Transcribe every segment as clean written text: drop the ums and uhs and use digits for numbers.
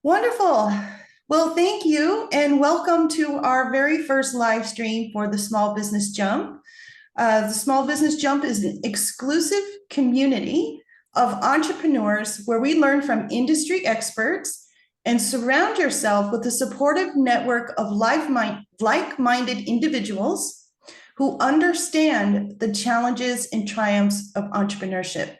Wonderful. Well, thank you and welcome to our very first live stream for the Small Business Jump. The Small Business Jump is an exclusive community of entrepreneurs where we learn from industry experts and surround yourself with a supportive network of like-minded individuals who understand the challenges and triumphs of entrepreneurship.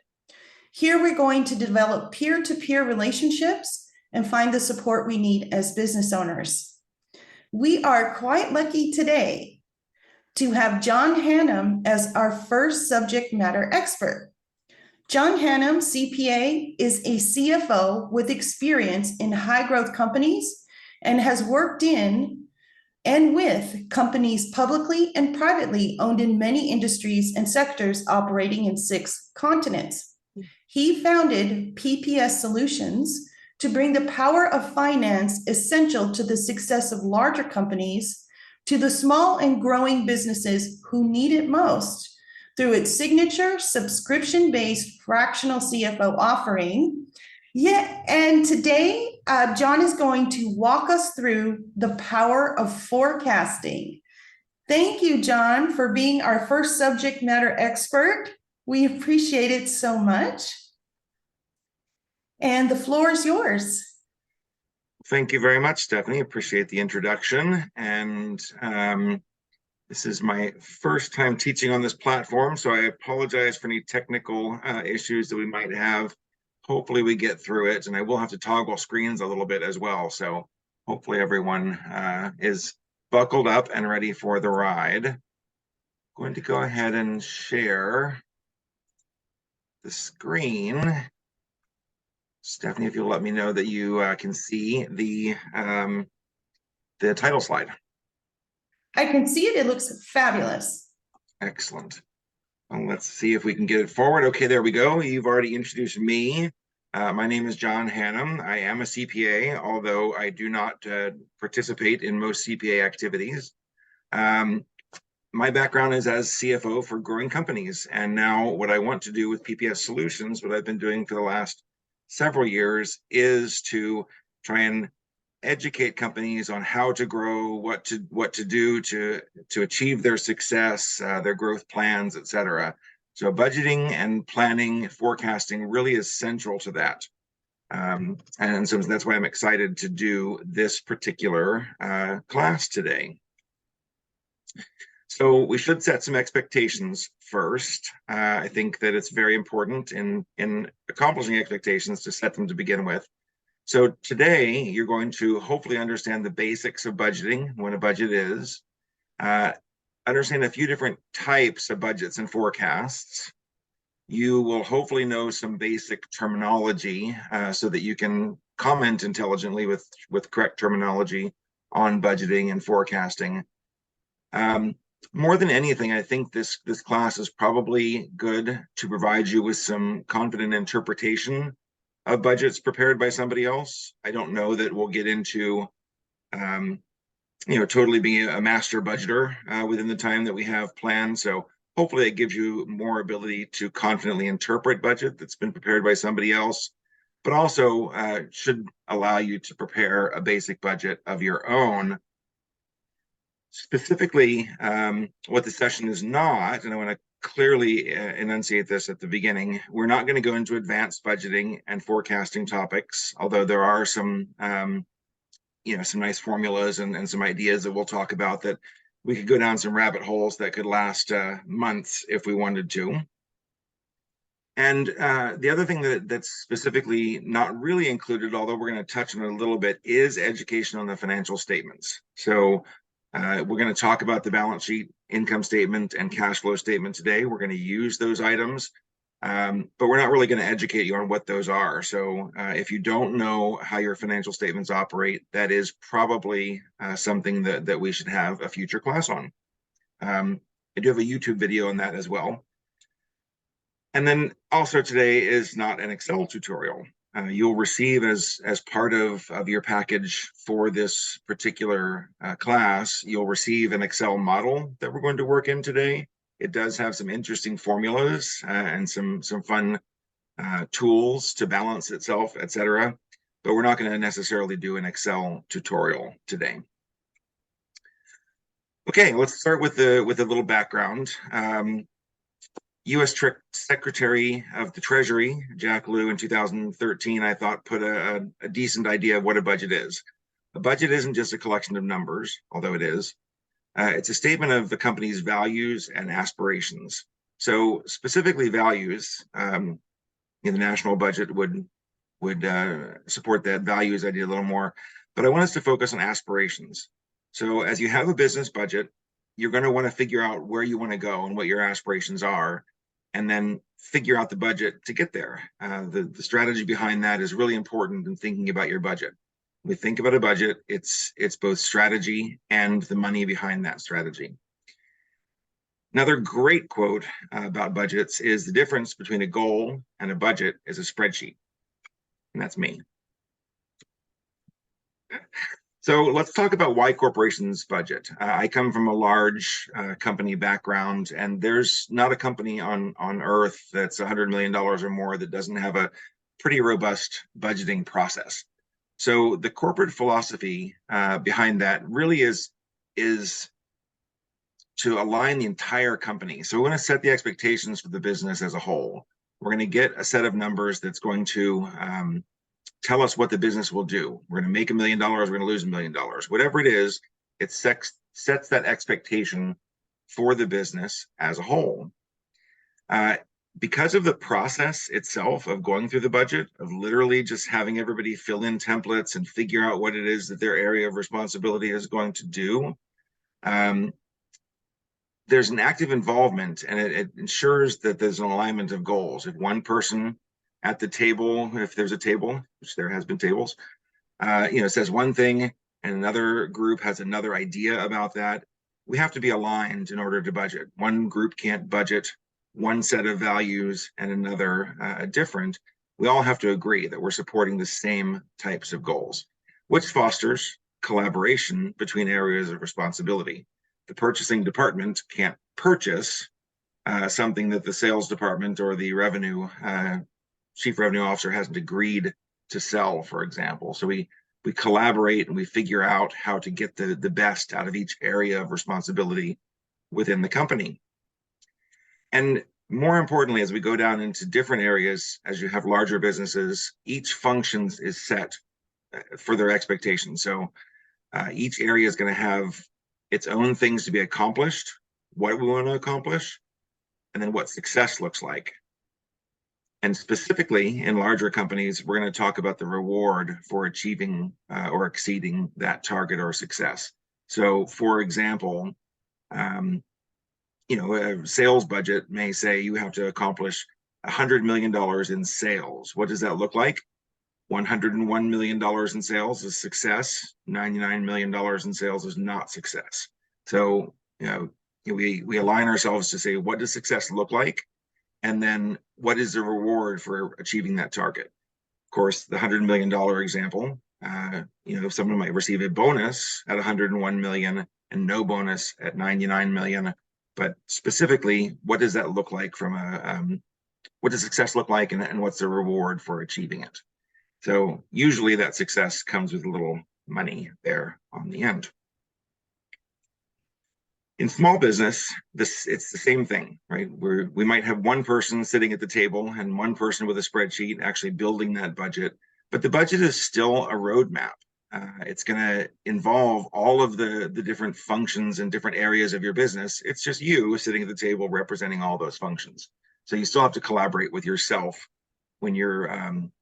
Here we're going to develop peer-to-peer relationships and find the support we need as business owners. We are quite lucky today to have John Hannum as our first subject matter expert. John Hannum, CPA, is a CFO with experience in high growth companies and has worked in and with companies publicly and privately owned in many industries and sectors operating in 6 continents. He founded PPS Solutions to bring the power of finance essential to the success of larger companies to the small and growing businesses who need it most through its signature subscription-based fractional CFO offering. Yeah, and today, John is going to walk us through the power of forecasting. Thank you, John, for being our first subject matter expert. We appreciate it so much. And the floor is yours. Thank you very much, Stephanie. Appreciate the introduction. And this is my first time teaching on this platform, so I apologize for any technical issues that we might have. Hopefully we get through it, and I will have to toggle screens a little bit as well. So hopefully everyone is buckled up and ready for the ride. I'm going to go ahead and share the screen. Stephanie, if you'll let me know that you can see the title slide. I can see it. It looks fabulous. Excellent. Well, let's see if we can get it forward. Okay, there we go. You've already introduced me. My name is John Hannum. I am a CPA, although I do not participate in most CPA activities. My background is as CFO for growing companies. And now what I want to do with PPS Solutions, what I've been doing for the last several years, is to try and educate companies on how to grow, what to do to achieve their success, their growth plans, etc. So budgeting and planning, forecasting really is central to that. And so that's why I'm excited to do this particular class today. So we should set some expectations first. I think that it's very important in accomplishing expectations to set them to begin with. So today, you're going to hopefully understand the basics of budgeting, what a budget is, understand a few different types of budgets and forecasts. You will hopefully know some basic terminology so that you can comment intelligently with correct terminology on budgeting and forecasting. More than anything, I think this class is probably good to provide you with some confident interpretation of budgets prepared by somebody else. I don't know that we'll get into, totally being a master budgeter within the time that we have planned. So hopefully it gives you more ability to confidently interpret budget that's been prepared by somebody else, but also should allow you to prepare a basic budget of your own. Specifically, what the session is not, and I want to clearly enunciate this at the beginning, we're not going to go into advanced budgeting and forecasting topics, although there are some, some nice formulas and some ideas that we'll talk about that we could go down some rabbit holes that could last months if we wanted to. And the other thing that's specifically not really included, although we're going to touch on it a little bit, is education on the financial statements. So we're going to talk about the balance sheet, income statement, and cash flow statement today. We're going to use those items, but we're not really going to educate you on what those are. So if you don't know how your financial statements operate, that is probably something that we should have a future class on. I do have a YouTube video on that as well. And then also today is not an Excel tutorial. You'll receive as part of your package for this particular class, you'll receive an Excel model that we're going to work in today. It does have some interesting formulas and some fun tools to balance itself, etc. but we're not going to necessarily do an Excel tutorial today. Okay, let's start with a little background. U.S. Secretary of the Treasury, Jack Lew, in 2013, I thought put a decent idea of what a budget is. A budget isn't just a collection of numbers, although it is. It's a statement of the company's values and aspirations. So specifically values, the national budget would support that values idea a little more, but I want us to focus on aspirations. So as you have a business budget, you're going to want to figure out where you want to go and what your aspirations are, and then figure out the budget to get there. The strategy behind that is really important in thinking about your budget. When we think about a budget, it's both strategy and the money behind that strategy. Another great quote about budgets is the difference between a goal and a budget is a spreadsheet. And that's me. So let's talk about why corporations budget. I come from a large company background, and there's not a company on earth that's $100 million or more that doesn't have a pretty robust budgeting process. So the corporate philosophy behind that really is to align the entire company. So we want to set the expectations for the business as a whole. We're going to get a set of numbers that's going to tell us what the business will do. We're going to make $1 million, we're going to lose $1 million. Whatever it is, it sets that expectation for the business as a whole. Because of the process itself of going through the budget, of literally just having everybody fill in templates and figure out what it is that their area of responsibility is going to do, there's an active involvement, and it ensures that there's an alignment of goals. If one person at the table, if there's a table, which there has been tables, says one thing and another group has another idea about that, we have to be aligned in order to budget. One group can't budget one set of values and another different. We all have to agree that we're supporting the same types of goals, which fosters collaboration between areas of responsibility. The purchasing department can't purchase something that the sales department or the chief revenue officer hasn't agreed to sell, for example. So we collaborate and we figure out how to get the best out of each area of responsibility within the company. And more importantly, as we go down into different areas, as you have larger businesses, each function is set for their expectations. So each area is going to have its own things to be accomplished, what we want to accomplish, and then what success looks like. And specifically in larger companies, we're going to talk about the reward for achieving or exceeding that target or success. So for example, a sales budget may say you have to accomplish $100 million in sales. What does that look like? $101 million in sales is success. $99 million in sales is not success. So, we align ourselves to say, what does success look like? And then what is the reward for achieving that target? Of course, the $100 million example, someone might receive a bonus at 101 million and no bonus at 99 million. But specifically, what does that look like what does success look like, and what's the reward for achieving it? So usually that success comes with a little money there on the end. In small business, it's the same thing, right? We might have one person sitting at the table and one person with a spreadsheet actually building that budget, but the budget is still a roadmap. It's going to involve all of the different functions and different areas of your business. It's just you sitting at the table representing all those functions. So you still have to collaborate with yourself when you're going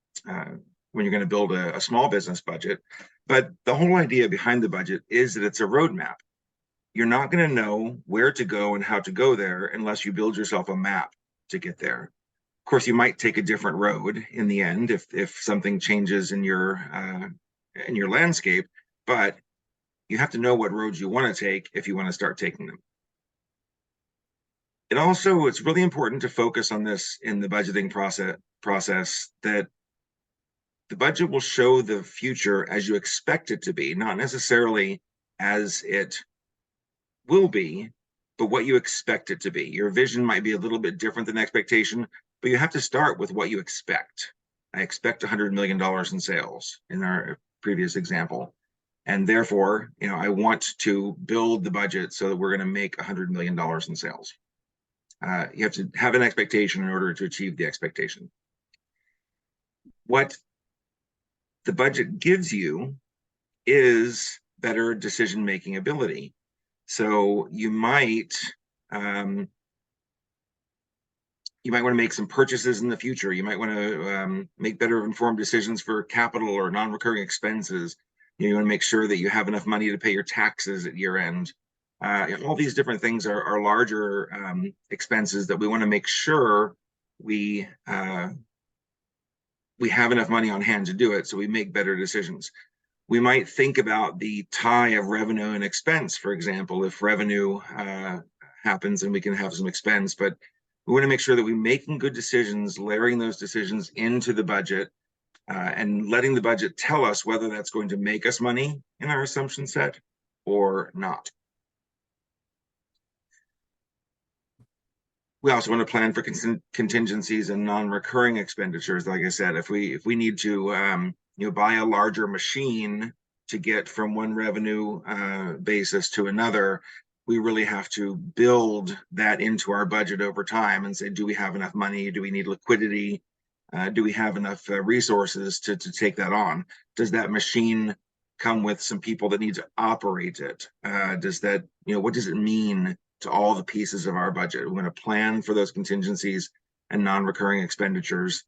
to build a small business budget. But the whole idea behind the budget is that it's a roadmap. You're not going to know where to go and how to go there unless you build yourself a map to get there. Of course, you might take a different road in the end if something changes in your landscape, but you have to know what roads you want to take if you want to start taking them. It's really important to focus on this in the budgeting process, that the budget will show the future as you expect it to be, not necessarily as it will be, but what you expect it to be. Your vision might be a little bit different than expectation, but you have to start with what you expect. I expect $100 million in sales in our previous example. And therefore, I want to build the budget so that we're going to make $100 million in sales. You have to have an expectation in order to achieve the expectation. What the budget gives you is better decision-making ability. So you might want to make some purchases in the future. You might want to make better informed decisions for capital or non-recurring expenses. You want to make sure that you have enough money to pay your taxes at year end. All these different things are larger expenses that we want to make sure we have enough money on hand to do it, so we make better decisions. We might think about the tie of revenue and expense, for example, if revenue happens and we can have some expense, but we want to make sure that we're making good decisions, layering those decisions into the budget, and letting the budget tell us whether that's going to make us money in our assumption set or not. We also want to plan for contingencies and non-recurring expenditures. Like I said, if we need to buy a larger machine to get from one revenue basis to another, we really have to build that into our budget over time and say, do we have enough money? Do we need liquidity? Do we have enough resources to take that on? Does that machine come with some people that need to operate it? What does it mean to all the pieces of our budget? We're going to plan for those contingencies and non-recurring expenditures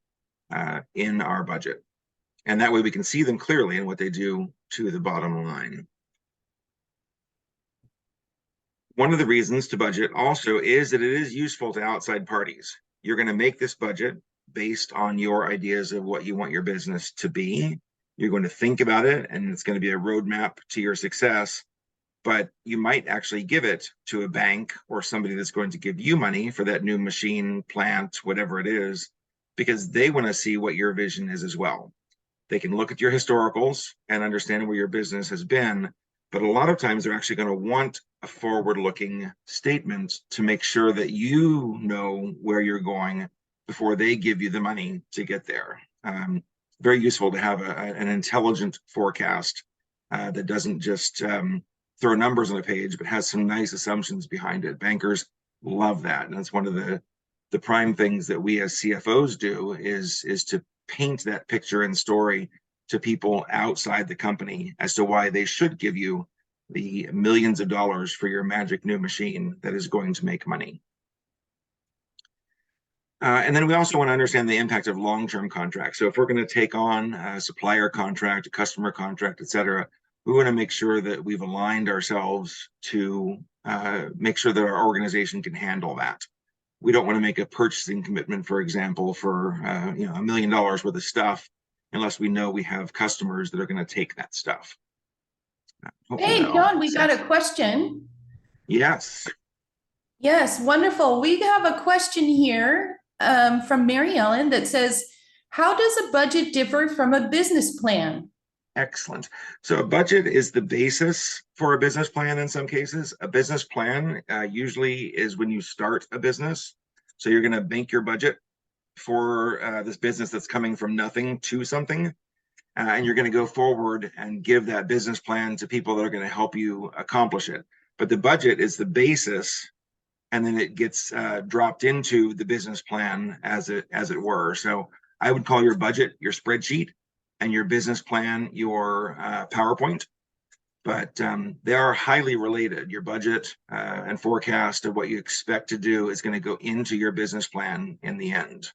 in our budget. And that way we can see them clearly in what they do to the bottom line. One of the reasons to budget also is that it is useful to outside parties. You're going to make this budget based on your ideas of what you want your business to be. You're going to think about it, and it's going to be a roadmap to your success. But you might actually give it to a bank or somebody that's going to give you money for that new machine, plant, whatever it is, because they want to see what your vision is as well. They can look at your historicals and understand where your business has been, but a lot of times they're actually going to want a forward-looking statement to make sure that you know where you're going before they give you the money to get there. Very useful to have an intelligent forecast that doesn't just throw numbers on a page, but has some nice assumptions behind it. Bankers love that, and it's one of the prime things that we as CFOs do is to paint that picture and story to people outside the company as to why they should give you the millions of dollars for your magic new machine that is going to make money. And then we also want to understand the impact of long-term contracts. So if we're going to take on a supplier contract, a customer contract, et cetera, we want to make sure that we've aligned ourselves to make sure that our organization can handle that. We don't want to make a purchasing commitment, for example, for $1 million worth of stuff, unless we know we have customers that are going to take that stuff. Hey, John, we got a question. Yes. Yes, wonderful. We have a question here from Mary Ellen that says, how does a budget differ from a business plan? Excellent. So a budget is the basis for a business plan in some cases. A business plan usually is when you start a business. So you're going to make your budget for this business that's coming from nothing to something. And you're going to go forward and give that business plan to people that are going to help you accomplish it. But the budget is the basis, and then it gets dropped into the business plan as it were. So I would call your budget your spreadsheet, and your business plan your PowerPoint, but they are highly related. Your budget and forecast of what you expect to do is going to go into your business plan in the end.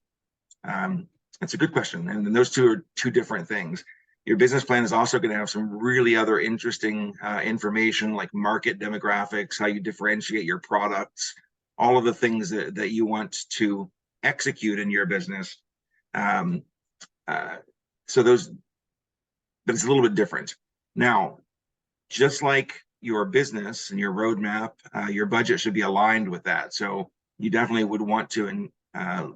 That's a good question, and those two are two different things. Your business plan is also going to have some really other interesting information like market demographics, how you differentiate your products, all of the things that you want to execute in your business. So those, but it's a little bit different. Now, just like your business and your roadmap, your budget should be aligned with that. So you definitely would want to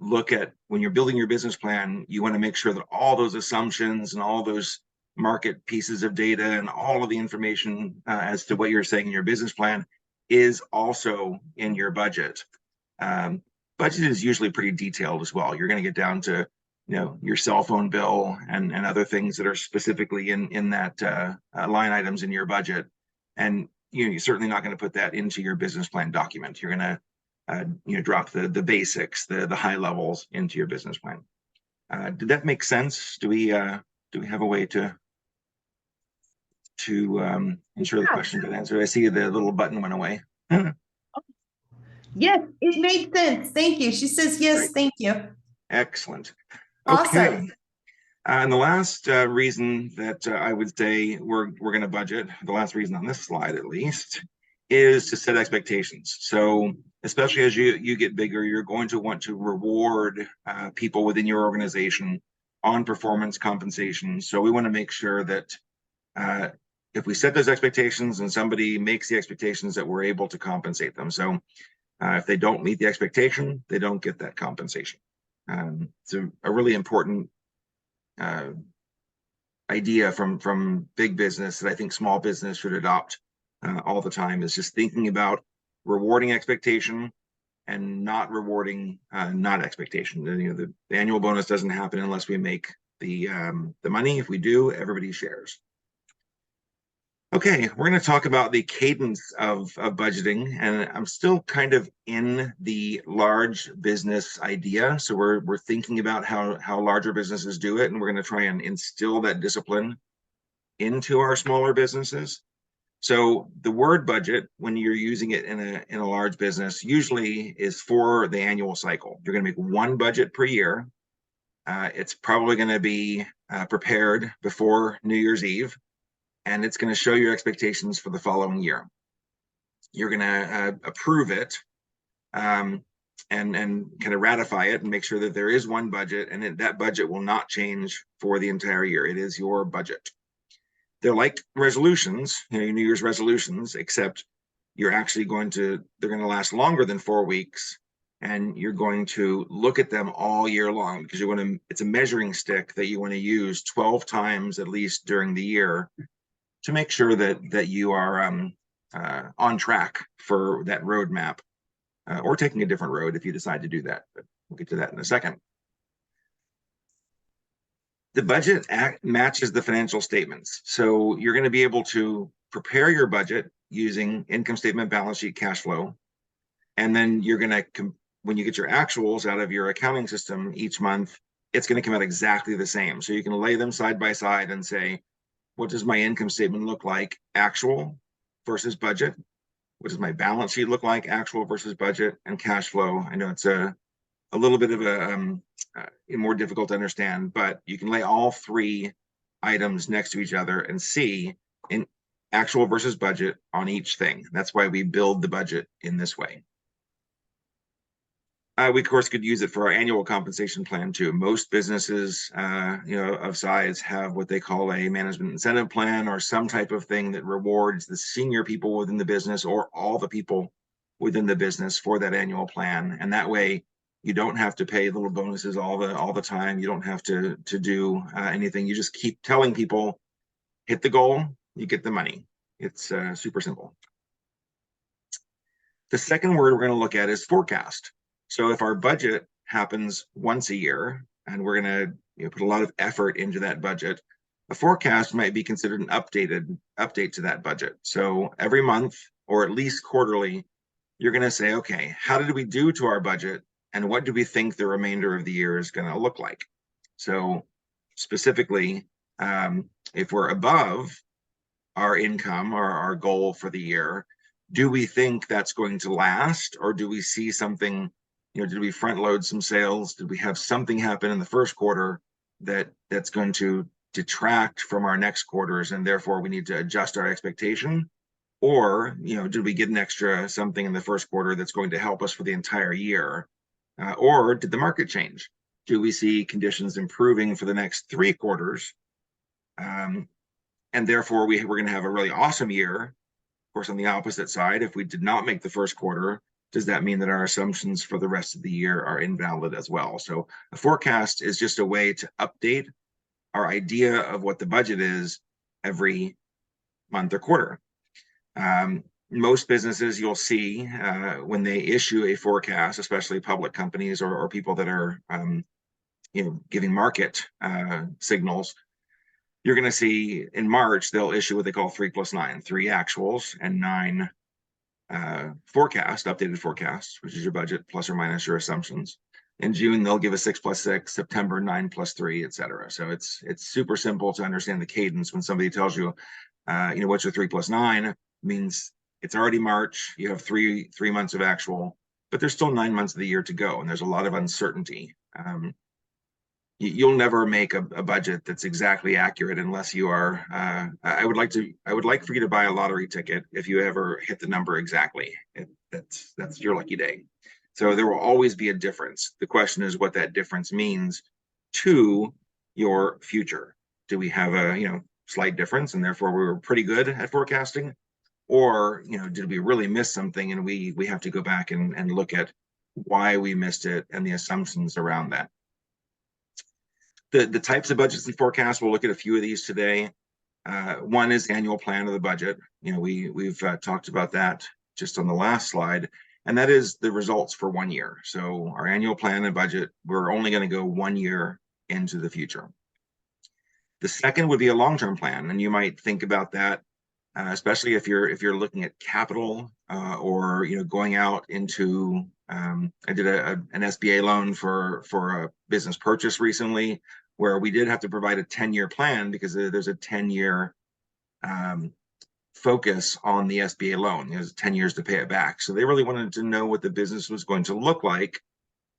look at, when you're building your business plan, you want to make sure that all those assumptions and all those market pieces of data and all of the information as to what you're saying in your business plan is also in your budget. Budget is usually pretty detailed as well. You're going to get down to your cell phone bill and other things that are specifically in that line items in your budget. And you're certainly not going to put that into your business plan document. You're going to drop the basics, the high levels into your business plan. Did that make sense? Do we have a way to ensure the question got answered? I see the little button went away. Yes, it made sense. Thank you. She says yes, Great. thank you. Excellent. Awesome. Okay. And the last reason that I would say we're going to budget, the last reason on this slide at least, is to set expectations. So especially as you get bigger, you're going to want to reward people within your organization on performance compensation. So we want to make sure that if we set those expectations and somebody makes the expectations, that we're able to compensate them. So if they don't meet the expectation, they don't get that compensation. It's a really important idea from big business that I think small business should adopt all the time, is just thinking about rewarding expectation and not rewarding not expectation. The annual bonus doesn't happen unless we make the money. If we do, everybody shares. Okay, we're going to talk about the cadence of budgeting, and I'm still kind of in the large business idea. So we're thinking about how larger businesses do it, and we're going to try and instill that discipline into our smaller businesses. So the word budget, when you're using it in a large business, usually is for the annual cycle. You're going to make one budget per year. It's probably going to be prepared before New Year's Eve, and it's going to show your expectations for the following year. You're going to approve it and kind of ratify it and make sure that there is one budget, and that budget will not change for the entire year. It is your budget. They're like resolutions, your New Year's resolutions, except they're going to last longer than 4 weeks, and you're going to look at them all year long, because it's a measuring stick that you want to use 12 times at least during the year to make sure that you are on track for that roadmap, or taking a different road if you decide to do that. But we'll get to that in a second. The budget matches the financial statements. So you're going to be able to prepare your budget using income statement, balance sheet, cash flow. And then you're going to, when you get your actuals out of your accounting system each month, it's going to come out exactly the same. So you can lay them side by side and say, what does my income statement look like, actual versus budget? What does my balance sheet look like, actual versus budget? And cash flow, I know it's a little bit of a more difficult to understand, but you can lay all three items next to each other and see in actual versus budget on each thing. That's why we build the budget in this way. We of course could use it for our annual compensation plan too. Most businesses, of size, have what they call a management incentive plan, or some type of thing that rewards the senior people within the business or all the people within the business for that annual plan. And that way, you don't have to pay little bonuses all the time. You don't have to do anything. You just keep telling people, hit the goal, you get the money. It's super simple. The second word we're going to look at is forecast. So if our budget happens once a year and we're going to put a lot of effort into that budget, a forecast might be considered an update to that budget. So every month, or at least quarterly, you're going to say, okay, how did we do to our budget, and what do we think the remainder of the year is going to look like? So specifically, if we're above our income or our goal for the year, do we think that's going to last, or do we see something, did we front load some sales? Did we have something happen in the first quarter that's going to detract from our next quarters, and therefore we need to adjust our expectation? Or, did we get an extra something in the first quarter that's going to help us for the entire year? Or did the market change? Do we see conditions improving for the next 3 quarters? And therefore we're going to have a really awesome year. Of course, on the opposite side, if we did not make the first quarter, does that mean that our assumptions for the rest of the year are invalid as well? So a forecast is just a way to update our idea of what the budget is every month or quarter. Most businesses, you'll see when they issue a forecast, especially public companies or people that are giving market signals, you're going to see in March, they'll issue what they call 3+9, 3 actuals and 9 updated forecasts, which is your budget plus or minus your assumptions. In June, they'll give a 6+6, September 9+3, et cetera. So it's super simple to understand the cadence when somebody tells you, what's your 3+9 means it's already March. You have three months of actual, but there's still 9 months of the year to go, and there's a lot of uncertainty. You'll never make a budget that's exactly accurate unless you are. I would like for you to buy a lottery ticket if you ever hit the number exactly. That's your lucky day. So there will always be a difference. The question is what that difference means to your future. Do we have a slight difference and therefore we were pretty good at forecasting, or did we really miss something and we have to go back and look at why we missed it and the assumptions around that. The types of budgets and forecasts, we'll look at a few of these today. One is the annual plan of the budget. We've talked about that just on the last slide, and that is the results for 1 year. So our annual plan and budget, we're only going to go 1 year into the future. The second would be a long-term plan, and you might think about that, especially if you're looking at capital or going out into. I did an SBA loan for a business purchase recently, where we did have to provide a 10-year plan because there's a 10-year focus on the SBA loan. There's 10 years to pay it back. So they really wanted to know what the business was going to look like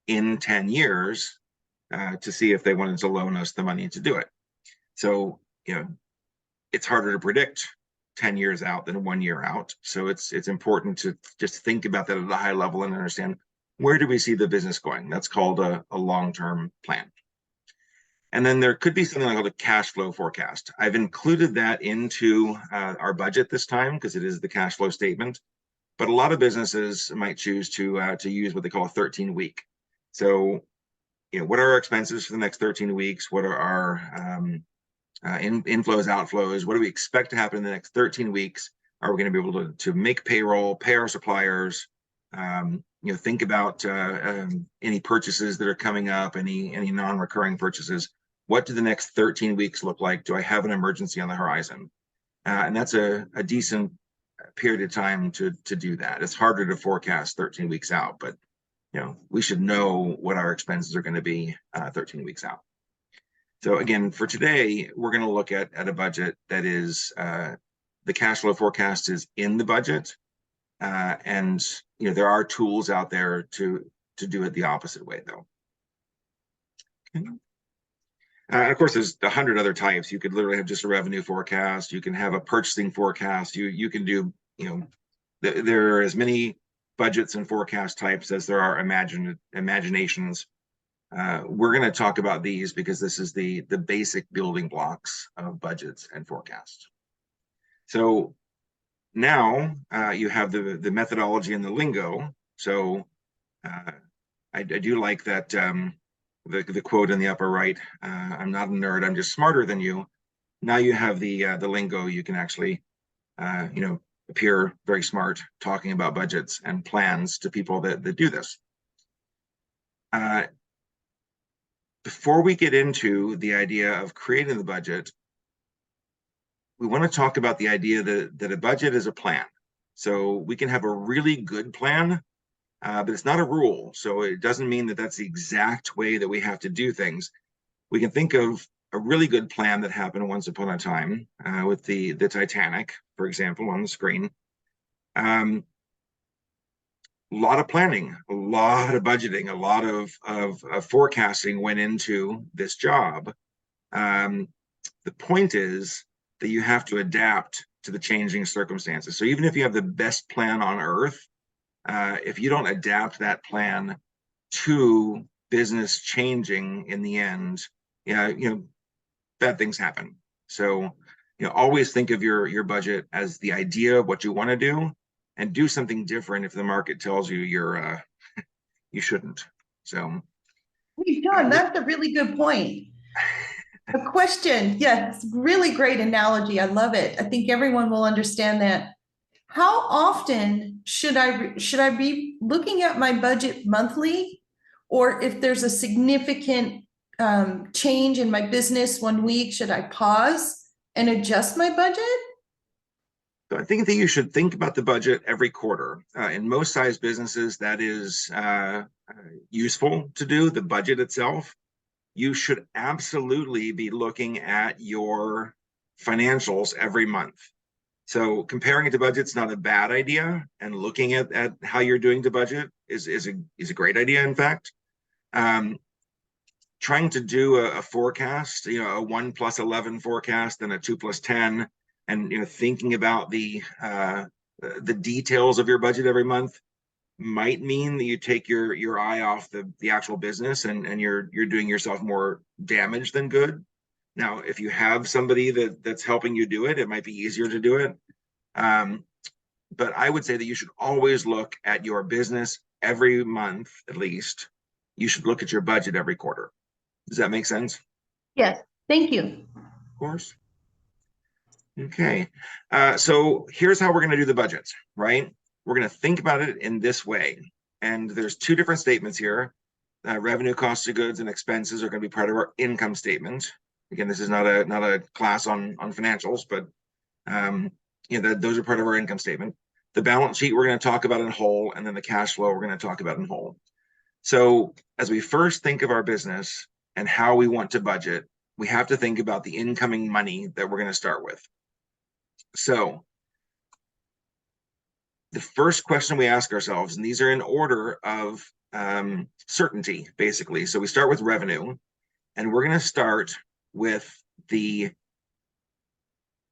in 10 years to see if they wanted to loan us the money to do it. So, it's harder to predict 10 years out than 1 year out. So it's important to just think about that at a high level and understand, where do we see the business going? That's called a long-term plan. And then there could be something like a cash flow forecast. I've included that into our budget this time because it is the cash flow statement. But a lot of businesses might choose to use what they call a 13-week. So, what are our expenses for the next 13 weeks? What are our inflows, outflows? What do we expect to happen in the next 13 weeks? Are we going to be able to make payroll, pay our suppliers? Think about any purchases that are coming up, any non-recurring purchases. What do the next 13 weeks look like? Do I have an emergency on the horizon? And that's a decent period of time to do that. It's harder to forecast 13 weeks out, but we should know what our expenses are going to be 13 weeks out. So again, for today, we're going to look at a budget that is the cash flow forecast is in the budget, and there are tools out there to do it the opposite way, though. Okay. Of course, there's 100 other types. You could literally have just a revenue forecast. You can have a purchasing forecast. You can do there are as many budgets and forecast types as there are imaginations. We're going to talk about these because this is the basic building blocks of budgets and forecasts. So now you have the methodology and the lingo. So I do like that the quote in the upper right. I'm not a nerd. I'm just smarter than you. Now you have the lingo. You can actually appear very smart talking about budgets and plans to people that do this. Before we get into the idea of creating the budget, we want to talk about the idea that a budget is a plan. So we can have a really good plan, but it's not a rule. So it doesn't mean that that's the exact way that we have to do things. We can think of a really good plan that happened once upon a time with the Titanic, for example, on the screen. A lot of planning, a lot of budgeting, a lot of forecasting went into this job. The point is that you have to adapt to the changing circumstances. So even if you have the best plan on earth, if you don't adapt that plan to business changing in the end, bad things happen. So always think of your budget as the idea of what you want to do, and do something different if the market tells you you shouldn't. So, John, that's a really good point. A question. Yes, really great analogy. I love it. I think everyone will understand that. How often should I be looking at my budget monthly, or if there's a significant change in my business one week, should I pause and adjust my budget? So I think that you should think about the budget every quarter. In most size businesses, that is useful to do, the budget itself. You should absolutely be looking at your financials every month. So comparing it to budget's not a bad idea, and looking at how you're doing to budget is a great idea, in fact. Trying to do a forecast, a 1+11 forecast and a 2+10, and thinking about the details of your budget every month might mean that you take your eye off the actual business, and you're doing yourself more damage than good. Now, if you have somebody that's helping you do it, it might be easier to do it. But I would say that you should always look at your business every month, at least. You should look at your budget every quarter. Does that make sense? Yes, thank you. Of course. Okay. So here's how we're going to do the budget, right? We're going to think about it in this way. And there's two different statements here. Revenue, cost of goods, and expenses are going to be part of our income statement. Again, this is not a class on financials, but those are part of our income statement. The balance sheet we're going to talk about in whole, and then the cash flow we're going to talk about in whole. So as we first think of our business and how we want to budget, we have to think about the incoming money that we're going to start with. So the first question we ask ourselves, and these are in order of certainty, basically. So we start with revenue, and we're going to start with the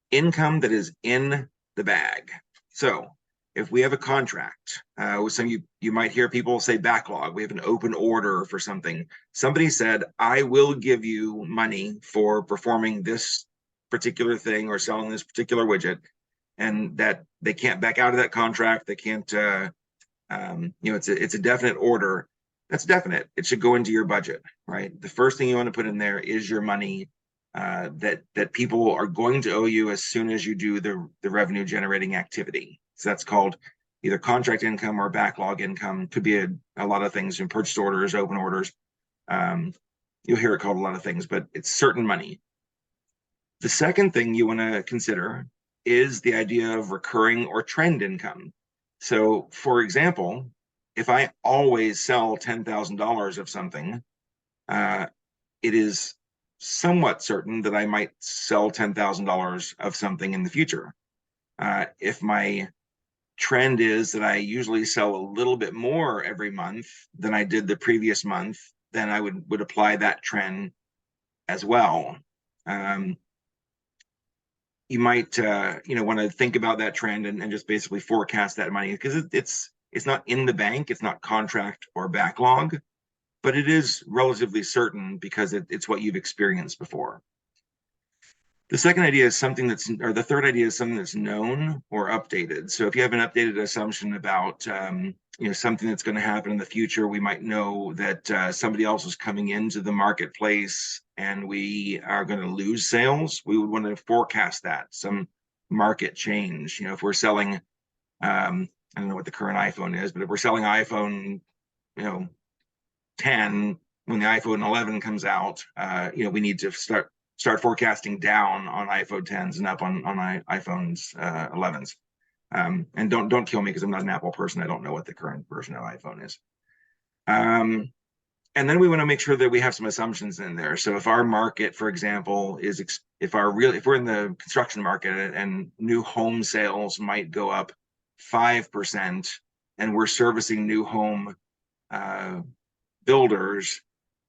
income that is in the bag. So if we have a contract, with some you might hear people say backlog. We have an open order for something. Somebody said, I will give you money for performing this particular thing or selling this particular widget, and that they can't back out of that contract. They can't, it's a definite order. That's definite. It should go into your budget, right? The first thing you want to put in there is your money that people are going to owe you as soon as you do the revenue generating activity. So that's called either contract income or backlog income. Could be a lot of things, in purchase orders, open orders. You'll hear it called a lot of things, but it's certain money. The second thing you want to consider is the idea of recurring or trend income. So, for example, if I always sell $10,000 of something, it is somewhat certain that I might sell $10,000 of something in the future. If my trend is that I usually sell a little bit more every month than I did the previous month, then I would apply that trend as well. You might want to think about that trend and just basically forecast that money, because it's not in the bank, it's not contract or backlog, but it is relatively certain because it's what you've experienced before. The second idea is the third idea is something that's known or updated. So if you have an updated assumption about something that's going to happen in the future, we might know that somebody else is coming into the marketplace and we are going to lose sales. We would want to forecast that, some market change. If we're selling, I don't know what the current iPhone is, but if we're selling iPhone, 10 when the iPhone 11 comes out, we need to start forecasting down on iPhone 10s and up on iPhones 11s. And don't kill me because I'm not an Apple person. I don't know what the current version of iPhone is. And then we want to make sure that we have some assumptions in there. So if our market, for example, if we're in the construction market and new home sales might go up 5%, and we're servicing new home builders,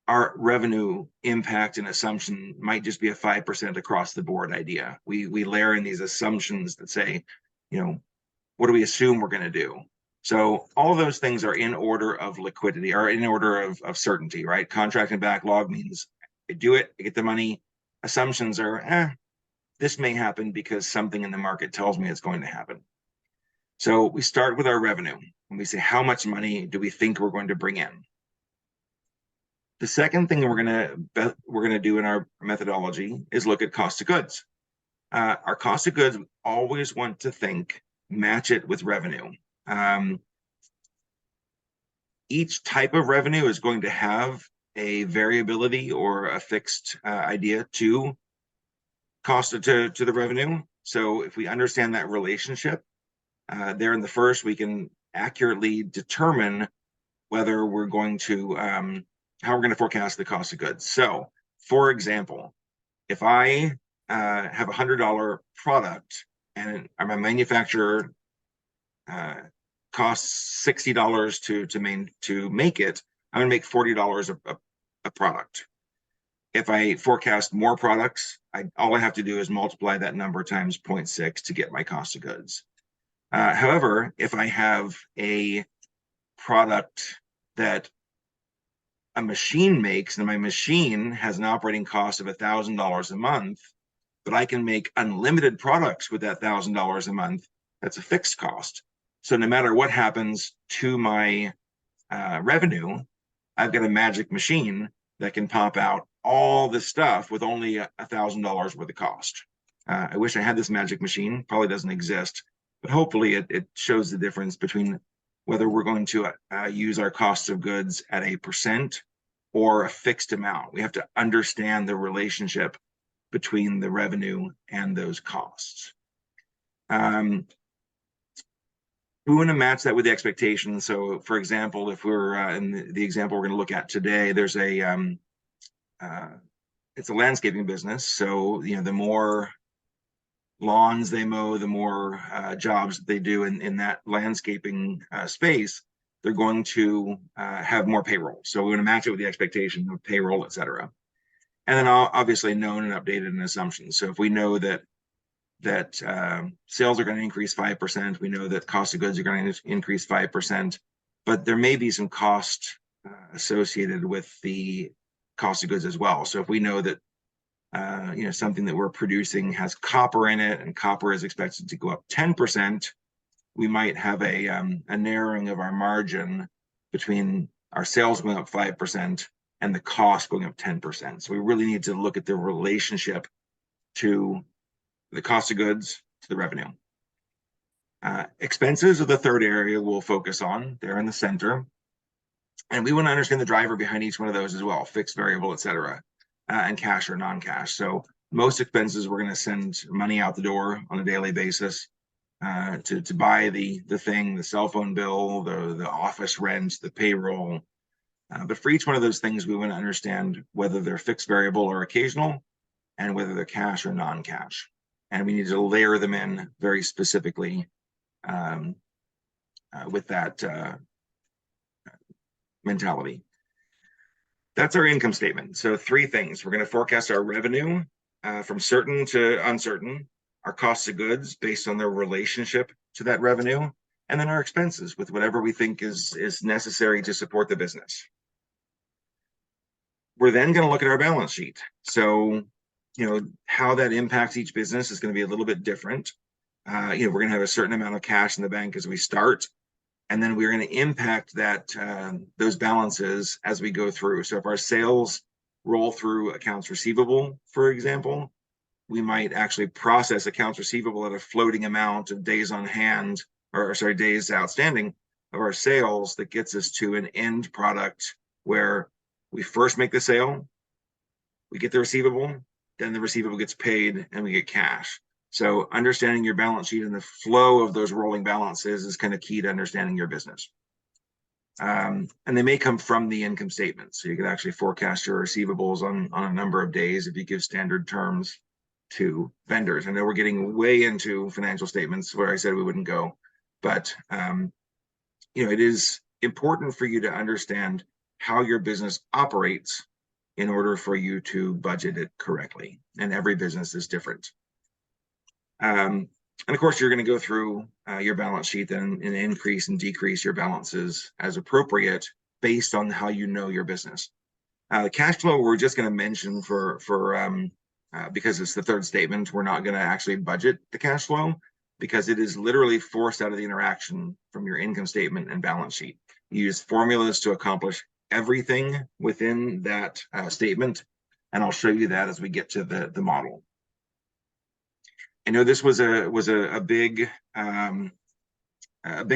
our revenue impact and assumption might just be a 5% across the board idea. We layer in these assumptions that say, what do we assume we're going to do? So all of those things are in order of liquidity, or in order of certainty, right? Contract and backlog means I do it, I get the money. Assumptions are, this may happen because something in the market tells me it's going to happen. So we start with our revenue and we say, how much money do we think we're going to bring in? The second thing we're gonna do in our methodology is look at cost of goods. Our cost of goods, we always want to match it with revenue. Each type of revenue is going to have a variability or a fixed idea to cost to the revenue. So if we understand that relationship there in the first, we can accurately determine whether we're going to how we're going to forecast the cost of goods. So, for example, if I have $100 product and my manufacturer costs $60 to make it, I'm going to make $40 a product. If I forecast more products, all I have to do is multiply that number times 0.6 to get my cost of goods. However, if I have a product that a machine makes and my machine has an operating cost of $1,000 a month, but I can make unlimited products with that $1,000 a month, that's a fixed cost. So no matter what happens to my revenue, I've got a magic machine that can pop out all this stuff with only $1,000 worth of cost. I wish I had this magic machine. Probably doesn't exist, but hopefully it shows the difference between whether we're going to use our costs of goods at a percent or a fixed amount. We have to understand the relationship between the revenue and those costs. We want to match that with the expectations. So, for example, if we're in the example we're going to look at today, there's a it's a landscaping business. So, the more lawns they mow, the more jobs they do in that landscaping space, they're going to have more payroll. So we want to match it with the expectation of payroll, et cetera. And then obviously known and updated and assumptions. So if we know that sales are going to increase 5%, we know that cost of goods are going to increase 5%, but there may be some cost associated with the cost of goods as well. So if we know that something that we're producing has copper in it and copper is expected to go up 10%, we might have a narrowing of our margin between our sales going up 5% and the cost going up 10%. So we really need to look at the relationship to the cost of goods to the revenue. Expenses are the third area we'll focus on. They're in the center. And we want to understand the driver behind each one of those as well, fixed, variable, et cetera, and cash or non-cash. So most expenses, we're going to send money out the door on a daily basis to buy the thing, the cell phone bill, the office rent, the payroll. But for each one of those things, we want to understand whether they're fixed, variable, or occasional, and whether they're cash or non-cash. And we need to layer them in very specifically with that mentality. That's our income statement. So 3 things. We're going to forecast our revenue from certain to uncertain, our costs of goods based on their relationship to that revenue, and then our expenses with whatever we think is necessary to support the business. We're then going to look at our balance sheet. So, how that impacts each business is going to be a little bit different. We're going to have a certain amount of cash in the bank as we start, and then we're going to impact that those balances as we go through. So if our sales roll through accounts receivable, for example, we might actually process accounts receivable at a floating amount of days on hand, days outstanding of our sales that gets us to an end product where we first make the sale, we get the receivable, then the receivable gets paid, and we get cash. So understanding your balance sheet and the flow of those rolling balances is kind of key to understanding your business. And they may come from the income statement. So you can actually forecast your receivables on a number of days if you give standard terms to vendors. I know we're getting way into financial statements where I said we wouldn't go, but it is important for you to understand how your business operates in order for you to budget it correctly. And every business is different. And of course, you're going to go through your balance sheet and increase and decrease your balances as appropriate based on how you know your business. Cash flow, we're just going to mention because it's the third statement, we're not going to actually budget the cash flow because it is literally forced out of the interaction from your income statement and balance sheet. You use formulas to accomplish everything within that statement, and I'll show you that as we get to the model. I know this was a big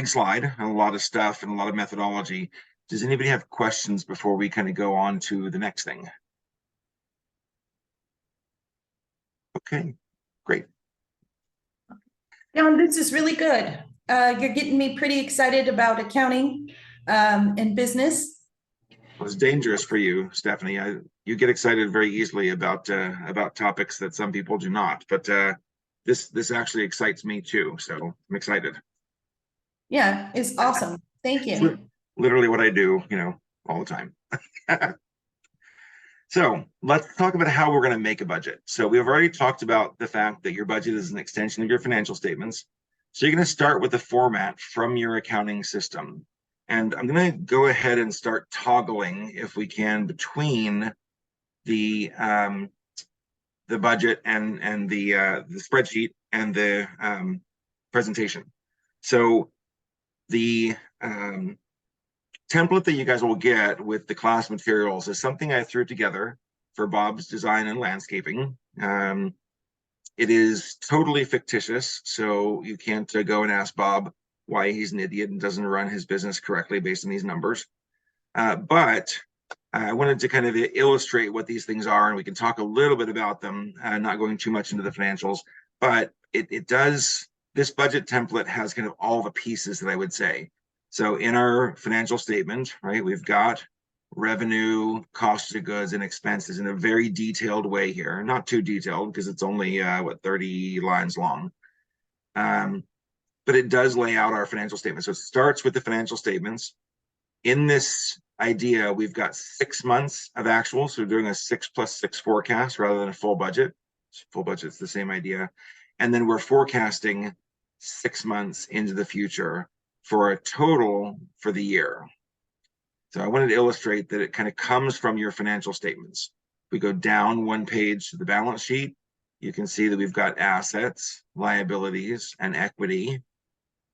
slide, and a lot of stuff and a lot of methodology. Does anybody have questions before we kind of go on to the next thing? Okay, great. John, this is really good. You're getting me pretty excited about accounting and business. It was dangerous for you, Stephanie. You get excited very easily about topics that some people do not. But this actually excites me too, so I'm excited. Yeah, it's awesome. Thank It's you. literally what I do, all the time. So let's talk about how we're going to make a budget. So we've already talked about the fact that your budget is an extension of your financial statements. So you're going to start with the format from your accounting system. And I'm going to go ahead and start toggling, if we can, between the budget and the spreadsheet and the presentation. So the template that you guys will get with the class materials is something I threw together for Bob's design and landscaping. It is totally fictitious, so you can't go and ask Bob why he's an idiot and doesn't run his business correctly based on these numbers. But I wanted to kind of illustrate what these things are, and we can talk a little bit about them, not going too much into the financials, but it does, this budget template has kind of all the pieces that I would say. So in our financial statement, right, we've got revenue, cost of goods, and expenses in a very detailed way here. Not too detailed because it's only, 30 lines long. But it does lay out our financial statement. So it starts with the financial statements. In this idea, we've got 6 months of actual. So we're doing a 6+6 forecast rather than a full budget. Full budget's the same idea. And then we're forecasting 6 months into the future for a total for the year. So I wanted to illustrate that it kind of comes from your financial statements. We go down one page to the balance sheet. You can see that we've got assets, liabilities, and equity,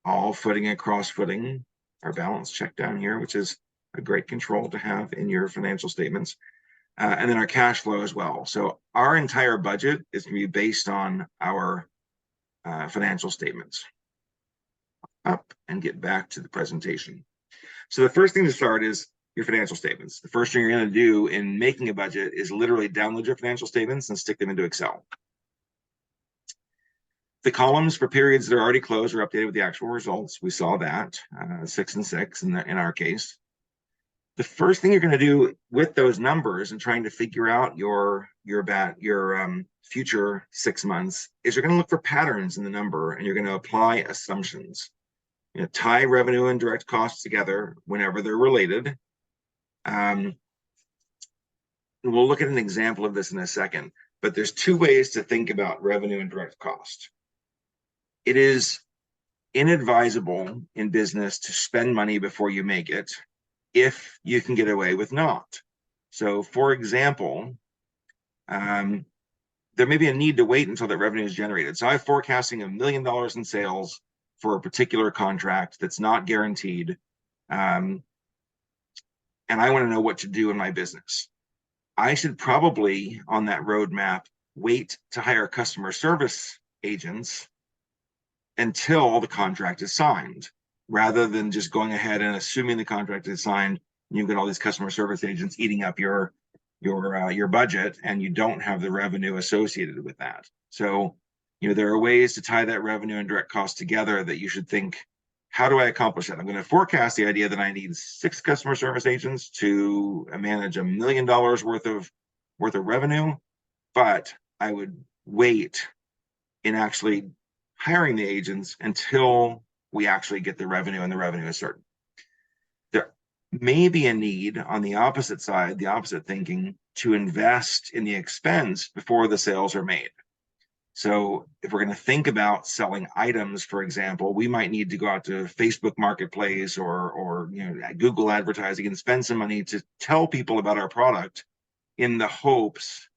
all footing and cross footing. Our balance check down here, which is a great control to have in your financial statements. And then our cash flow as well. So our entire budget is going to be based on our financial statements. Up and get back to the presentation. So the first thing to start is your financial statements. The first thing you're going to do in making a budget is literally download your financial statements and stick them into Excel. The columns for periods that are already closed are updated with the actual results. We saw that 6 and 6 in our case. The first thing you're going to do with those numbers and trying to figure out your future 6 months is you're going to look for patterns in the number, and you're going to apply assumptions. Tie revenue and direct costs together whenever they're related. We'll look at an example of this in a second, but there's 2 ways to think about revenue and direct cost. It is inadvisable in business to spend money before you make it if you can get away with not. So, for example, there may be a need to wait until that revenue is generated. So I'm forecasting $1 million in sales for a particular contract that's not guaranteed. And I want to know what to do in my business. I should probably, on that roadmap, wait to hire customer service agents until the contract is signed, rather than just going ahead and assuming the contract is signed. You've got all these customer service agents eating up your budget, and you don't have the revenue associated with that. So, there are ways to tie that revenue and direct costs together that you should think, how do I accomplish that? I'm going to forecast the idea that I need 6 customer service agents to manage $1 million worth of revenue, but I would wait in actually hiring the agents until we actually get the revenue, and the revenue is certain. There may be a need on the opposite side, the opposite thinking, to invest in the expense before the sales are made. So if we're going to think about selling items, for example, we might need to go out to Facebook Marketplace or Google advertising and spend some money to tell people about our product in the hopes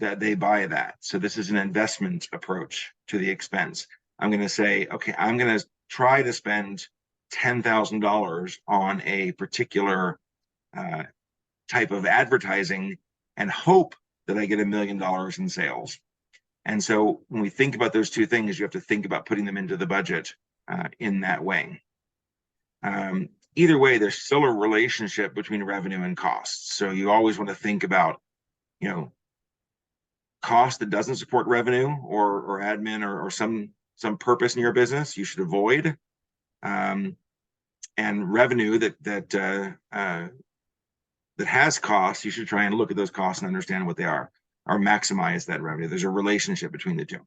that they buy that. So this is an investment approach to the expense. I'm going to say, okay, I'm going to try to spend $10,000 on a particular type of advertising and hope that I get $1 million in sales. And so when we think about those 2 things, you have to think about putting them into the budget in that way. either way, there's still a relationship between revenue and costs. So you always want to think about, you know, cost that doesn't support revenue or admin or some purpose in your business, you should avoid. And revenue that has costs, you should try and look at those costs and understand what they are, or maximize that revenue. There's a relationship between the two.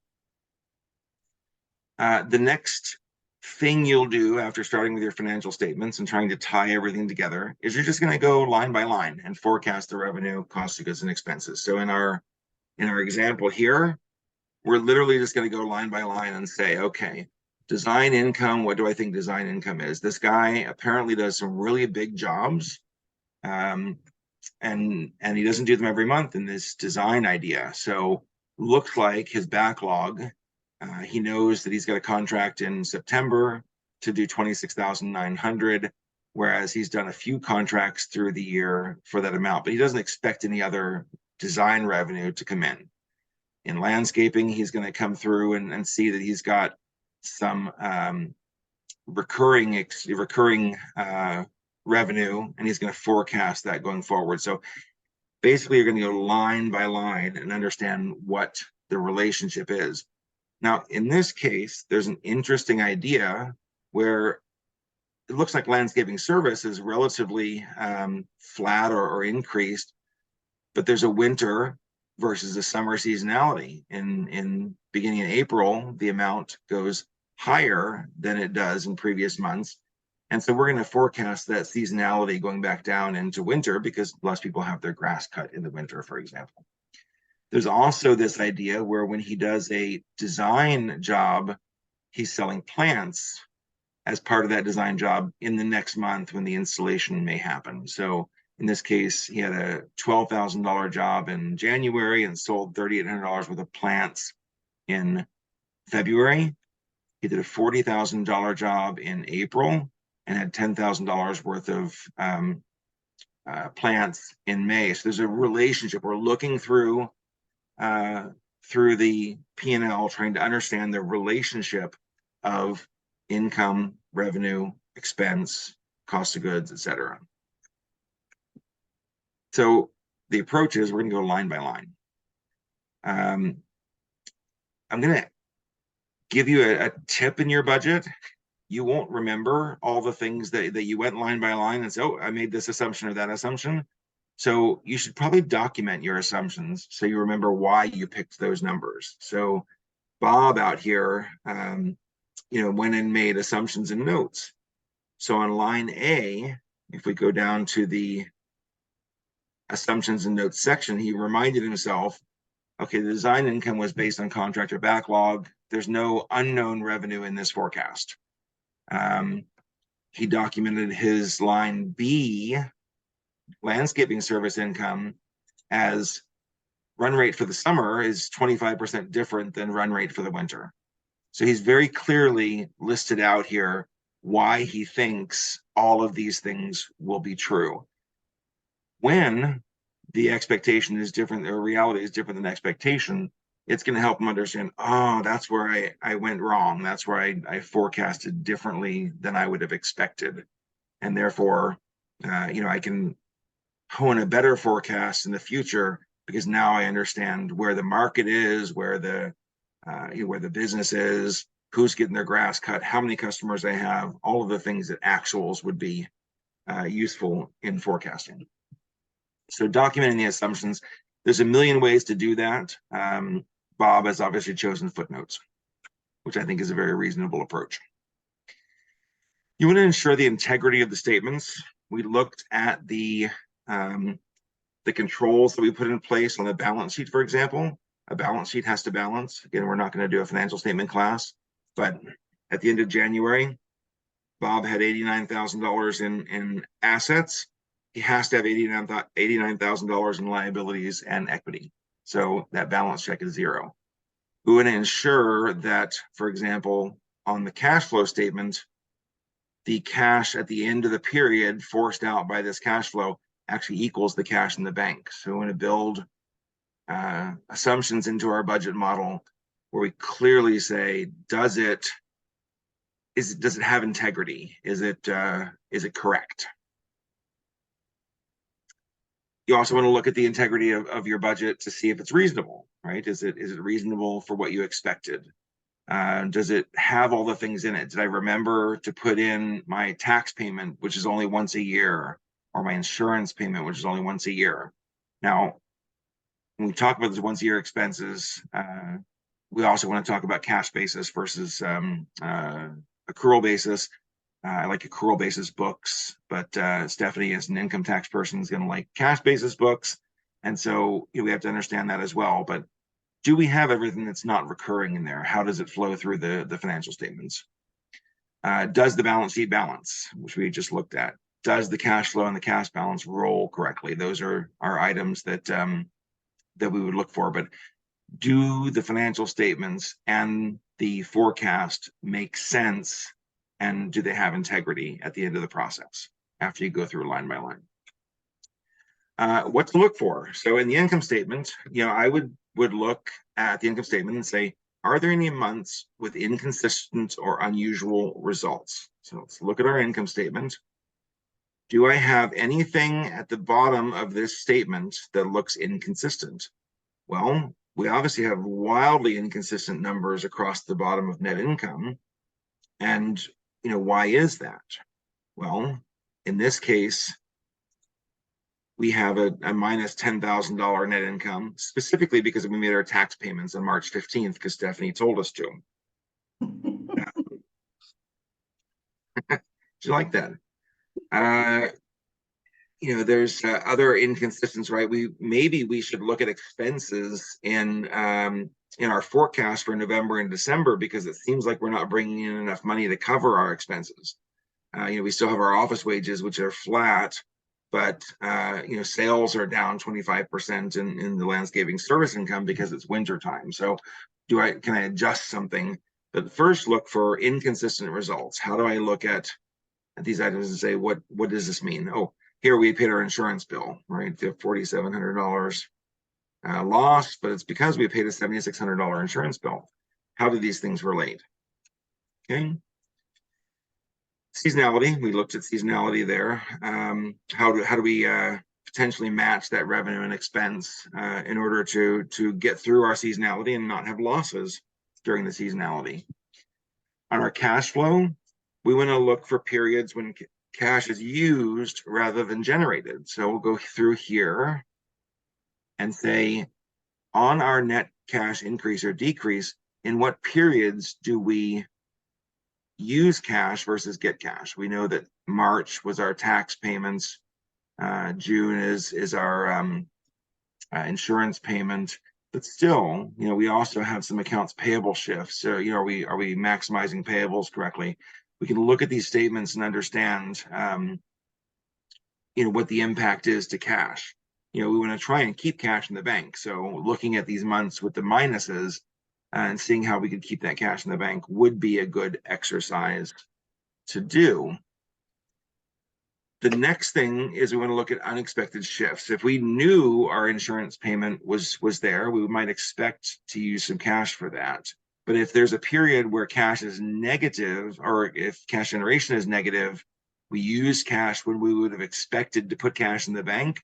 The next thing you'll do after starting with your financial statements and trying to tie everything together is you're just going to go line by line and forecast the revenue, cost of goods, and expenses. So in our example here, we're literally just going to go line by line and say, okay, design income, what do I think design income is? This guy apparently does some really big jobs, and he doesn't do them every month in this design idea. So looks like his backlog, he knows that he's got a contract in September to do 26,900, whereas he's done a few contracts through the year for that amount, but he doesn't expect any other design revenue to come in. In landscaping, he's going to come through and see that he's got some recurring revenue, and he's going to forecast that going forward. So basically, you're going to go line by line and understand what the relationship is. Now, in this case, there's an interesting idea where it looks like landscaping service is relatively flat or increased, but there's a winter versus a summer seasonality. In beginning in April, the amount goes higher than it does in previous months. And so we're going to forecast that seasonality going back down into winter because less people have their grass cut in the winter, for example. There's also this idea where when he does a design job, he's selling plants as part of that design job in the next month when the installation may happen. So in this case, he had a $12,000 job in January and sold $3,800 worth of plants in February. He did a $40,000 job in April and had $10,000 worth of plants in May. So there's a relationship. We're looking through the P&L, trying to understand the relationship of income, revenue, expense, cost of goods, etc. So the approach is we're going to go line by line. I'm going to give you a tip in your budget. You won't remember all the things that you went line by line and say, oh, I made this assumption or that assumption. So you should probably document your assumptions so you remember why you picked those numbers. So Bob out here, went and made assumptions and notes. So on line A, if we go down to the assumptions and notes section, he reminded himself, okay, the design income was based on contractor backlog. There's no unknown revenue in this forecast. He documented his line B, landscaping service income, as run rate for the summer is 25% different than run rate for the winter. So he's very clearly listed out here why he thinks all of these things will be true. When the expectation is different, or reality is different than expectation, it's going to help him understand, oh, that's where I went wrong. That's where I forecasted differently than I would have expected. And therefore, I can hone a better forecast in the future because now I understand where the market is, where the business is, who's getting their grass cut, how many customers they have, all of the things that actuals would be useful in forecasting. So documenting the assumptions, there's a million ways to do that. Bob has obviously chosen footnotes, which I think is a very reasonable approach. You want to ensure the integrity of the statements. We looked at the controls that we put in place on the balance sheet, for example. A balance sheet has to balance. Again, we're not going to do a financial statement class, but at the end of January, Bob had $89,000 in assets. He has to have $89,000 in liabilities and equity. So that balance check is zero. We want to ensure that, for example, on the cash flow statement, the cash at the end of the period forced out by this cash flow actually equals the cash in the bank. So we want to build assumptions into our budget model where we clearly say, does it does it have integrity? Is it correct? You also want to look at the integrity of your budget to see if it's reasonable, right? Is it reasonable for what you expected? Does it have all the things in it? Did I remember to put in my tax payment, which is only once a year, or my insurance payment, which is only once a year? Now, when we talk about those once a year expenses, we also want to talk about cash basis versus accrual basis. I like accrual basis books, but Stephanie, as an income tax person, is going to like cash basis books. And so we have to understand that as well. But do we have everything that's not recurring in there? How does it flow through the financial statements? Does the balance sheet balance, which we just looked at? Does the cash flow and the cash balance roll correctly? Those are items that that we would look for. But do the financial statements and the forecast make sense, and do they have integrity at the end of the process after you go through line by line? What to look for? So in the income statement, I would look at the income statement and say, are there any months with inconsistent or unusual results? So let's look at our income statement. Do I have anything at the bottom of this statement that looks inconsistent? Well, we obviously have wildly inconsistent numbers across the bottom of net income. And, why is that? Well, in this case, we have a minus $10,000 net income, specifically because we made our tax payments on March 15th, because Stephanie told us to. Do you like that? There's other inconsistencies, right? Maybe we should look at expenses in our forecast for November and December, because it seems like we're not bringing in enough money to cover our expenses. We still have our office wages, which are flat, but sales are down 25% in the landscaping service income because it's winter time. So can I adjust something? But first, look for inconsistent results. How do I look at these items and say, what does this mean? Oh, here we paid our insurance bill, right? The $4,700 loss, but it's because we paid a $7,600 insurance bill. How do these things relate? Okay. Seasonality, we looked at seasonality there. How do we potentially match that revenue and expense in order to get through our seasonality and not have losses during the seasonality? On our cash flow, we want to look for periods when cash is used rather than generated. So we'll go through here and say, on our net cash increase or decrease, in what periods do we use cash versus get cash? We know that March was our tax payments. June is our insurance payment. But still, we also have some accounts payable shifts. So, are we maximizing payables correctly? We can look at these statements and understand, what the impact is to cash. We want to try and keep cash in the bank. So looking at these months with the minuses and seeing how we could keep that cash in the bank would be a good exercise to do. The next thing is we want to look at unexpected shifts. If we knew our insurance payment was there, we might expect to use some cash for that. But if there's a period where cash is negative, or if cash generation is negative, we use cash when we would have expected to put cash in the bank,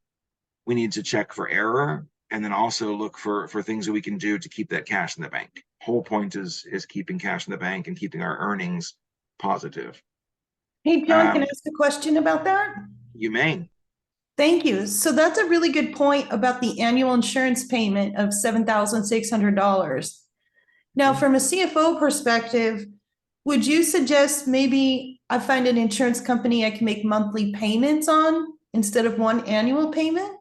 we need to check for error, and then also look for things that we can do to keep that cash in the bank. Whole point is keeping cash in the bank and keeping our earnings positive. Hey, John, can I ask a question about that? You may. Thank you. So that's a really good point about the annual insurance payment of $7,600. Now, from a CFO perspective, would you suggest maybe I find an insurance company I can make monthly payments on instead of one annual payment?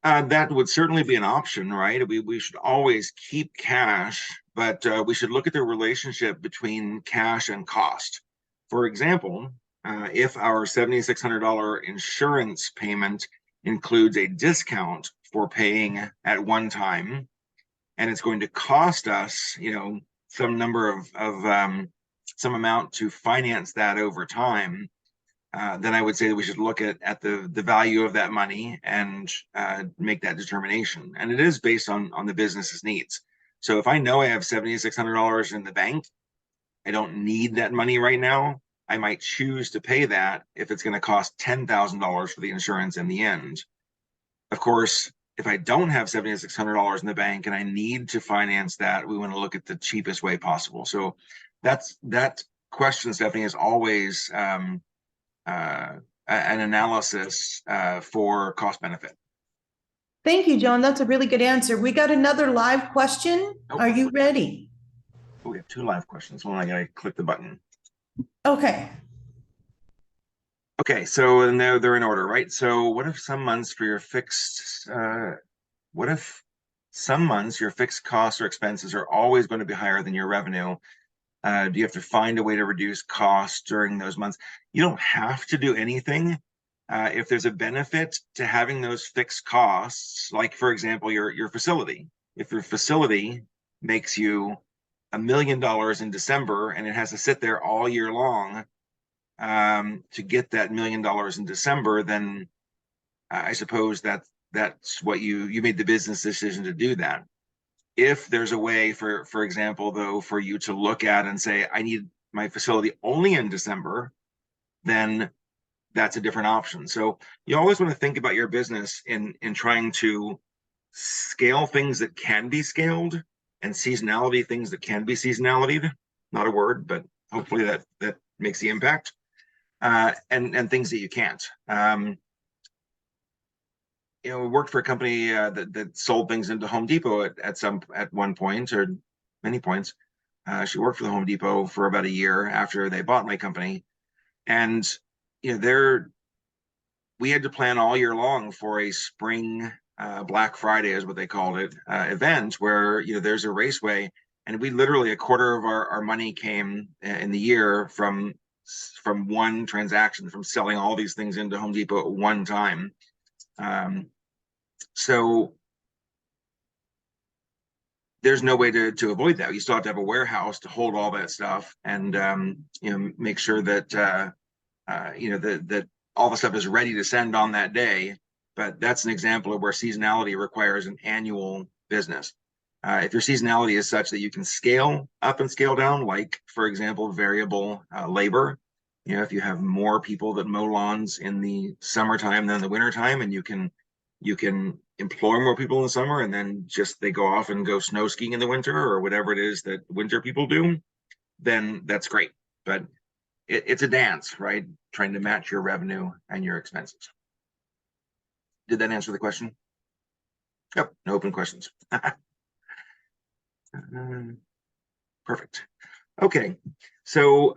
That would certainly be an option, right? We should always keep cash, but we should look at the relationship between cash and cost. For example, if our $7,600 insurance payment includes a discount for paying at one time, and it's going to cost us, some number of some amount to finance that over time, then I would say that we should look at the value of that money and make that determination. And it is based on the business's needs. So if I know I have $7,600 in the bank, I don't need that money right now, I might choose to pay that if it's going to cost $10,000 for the insurance in the end. Of course, if I don't have $7,600 in the bank and I need to finance that, we want to look at the cheapest way possible. So that question, Stephanie, is always an analysis for cost benefit. Thank you, John. That's a really good answer. We got another live question. Are you ready? Oh, we have 2 live questions. Well, I gotta click the button. Okay. Okay, so they're in order, right? So what if some months for your fixed what if some months your fixed costs or expenses are always going to be higher than your revenue? Do you have to find a way to reduce costs during those months? You don't have to do anything. If there's a benefit to having those fixed costs, like for example, your facility. If your facility makes you $1 million in December and it has to sit there all year long to get that $1 million in December, then I suppose that's what you made the business decision to do that. If there's a way, for example, though, for you to look at and say, I need my facility only in December, then that's a different option. So you always want to think about your business in trying to scale things that can be scaled and seasonality things that can be seasonality. Not a word, but hopefully that makes the impact. And things that you can't. We worked for a company that sold things into Home Depot at one point or many points. She worked for the Home Depot for about a year after they bought my company, and we had to plan all year long for a spring Black Friday, is what they called it, event where there's a raceway, and we literally a quarter of our money came in the year from one transaction, from selling all these things into Home Depot at one time. So there's no way to avoid that. You still have to have a warehouse to hold all that stuff and make sure that that all the stuff is ready to send on that day. But that's an example of where seasonality requires an annual business. If your seasonality is such that you can scale up and scale down, like for example, variable labor, if you have more people that mow lawns in the summertime than the wintertime, and you can employ more people in the summer and then just they go off and go snow skiing in the winter or whatever it is that winter people do, then that's great. But it's a dance, right? Trying to match your revenue and your expenses. Did that answer the question? Yep, no open questions. Perfect. Okay, so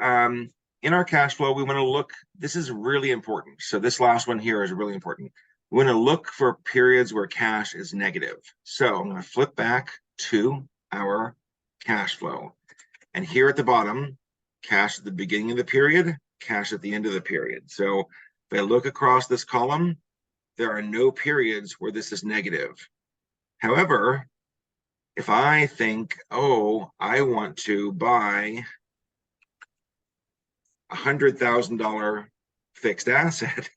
in our cash flow, we want to look, this is really important. So this last one here is really important. We want to look for periods where cash is negative. So I'm going to flip back to our cash flow. And here at the bottom, cash at the beginning of the period, cash at the end of the period. So if I look across this column, there are no periods where this is negative. However, if I think, oh, I want to buy $100,000 fixed asset,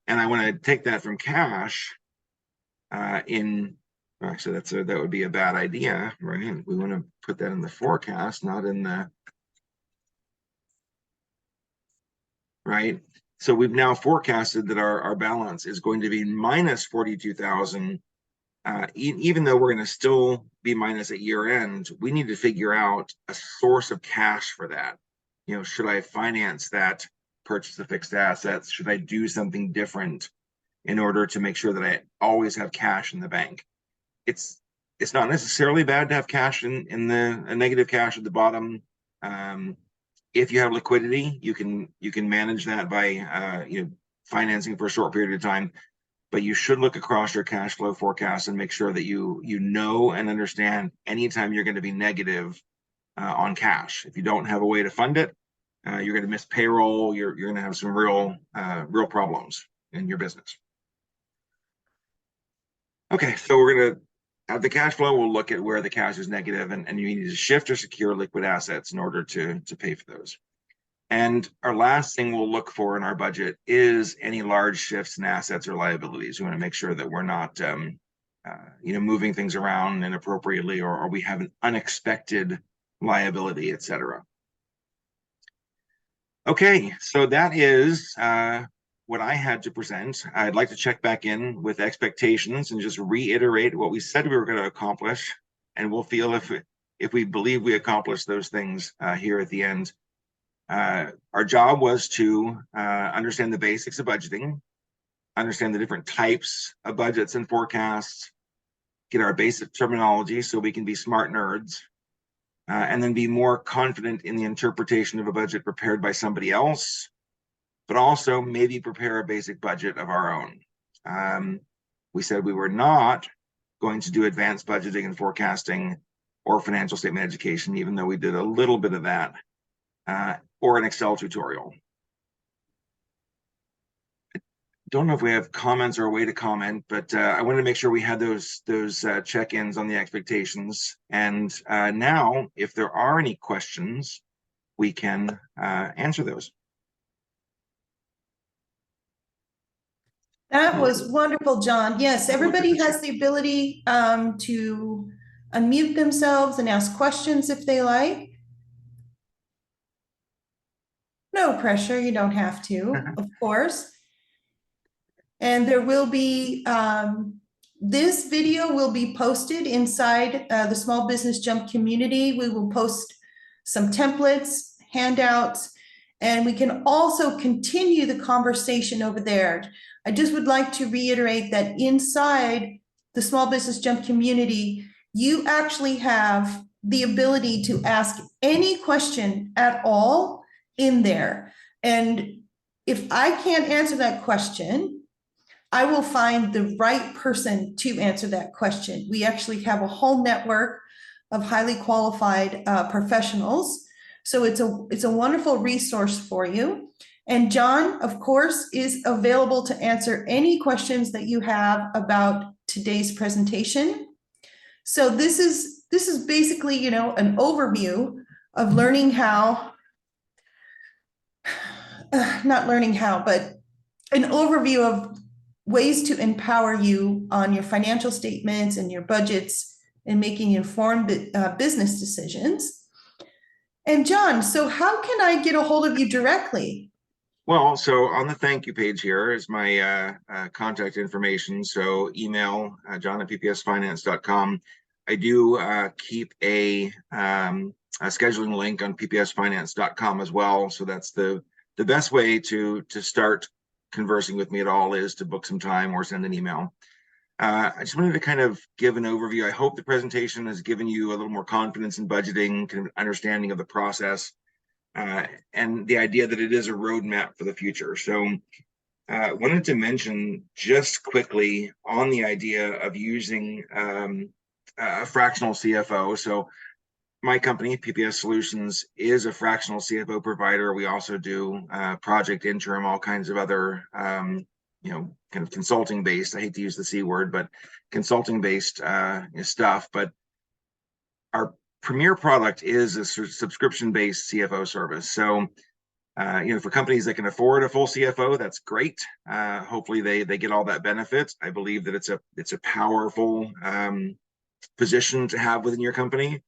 and I want to take that from cash actually that would be a bad idea, right? We want to put that in the forecast, not in the, right? So we've now forecasted that our balance is going to be minus 42,000. Even though we're going to still be minus at year end, we need to figure out a source of cash for that. Should I finance that purchase of fixed assets? Should I do something different in order to make sure that I always have cash in the bank? It's not necessarily bad to have cash in a negative cash at the bottom. If you have liquidity, you can manage that by financing for a short period of time. But you should look across your cash flow forecast and make sure that you know and understand anytime you're going to be negative on cash. If you don't have a way to fund it, you're going to miss payroll. You're going to have some real problems in your business. Okay, so we're going to have the cash flow. We'll look at where the cash is negative, and you need to shift or secure liquid assets in order to pay for those. And our last thing we'll look for in our budget is any large shifts in assets or liabilities. We want to make sure that we're not, moving things around inappropriately, or we have an unexpected liability, etc. Okay, so that is what I had to present. I'd like to check back in with expectations and just reiterate what we said we were going to accomplish, and we'll feel if we believe we accomplished those things here at the end. Our job was to understand the basics of budgeting, understand the different types of budgets and forecasts, get our basic terminology so we can be smart nerds, and then be more confident in the interpretation of a budget prepared by somebody else, but also maybe prepare a basic budget of our own. We said we were not going to do advanced budgeting and forecasting or financial statement education, even though we did a little bit of that, or an Excel tutorial. Don't know if we have comments or a way to comment, but I wanted to make sure we had those check-ins on the expectations. And now, if there are any questions, we can answer those. That was wonderful, John. Yes, everybody has the ability to unmute themselves and ask questions if they like. No pressure, you don't have to, of course. And there will be, this video will be posted inside the Small Business Jump community. We will post some templates, handouts, and we can also continue the conversation over there. I just would like to reiterate that inside the Small Business Jump community, you actually have the ability to ask any question at all in there. And if I can't answer that question, I will find the right person to answer that question. We actually have a whole network of highly qualified professionals. So it's a wonderful resource for you. And John, of course, is available to answer any questions that you have about today's presentation. So this is basically, you know, an overview of learning how, not learning how, but an overview of ways to empower you on your financial statements and your budgets and making informed business decisions. And John, so how can I get a hold of you directly? Well, so on the thank you page here is my contact information. So email john@ppsfinance.com. I do keep a scheduling link on ppsfinance.com as well. So that's the best way to start conversing with me at all, is to book some time or send an email. I just wanted to kind of give an overview. I hope the presentation has given you a little more confidence in budgeting, kind of understanding of the process, and the idea that it is a roadmap for the future. So wanted to mention just quickly on the idea of using a fractional CFO. So my company, PPS Solutions, is a fractional CFO provider. We also do project interim, all kinds of other, you know, kind of consulting based. I hate to use the C word, but consulting based stuff. But our premier product is a subscription based CFO service. So, you know, for companies that can afford a full CFO, that's great. Hopefully, they get all that benefit. I believe that it's a powerful position to have within your company.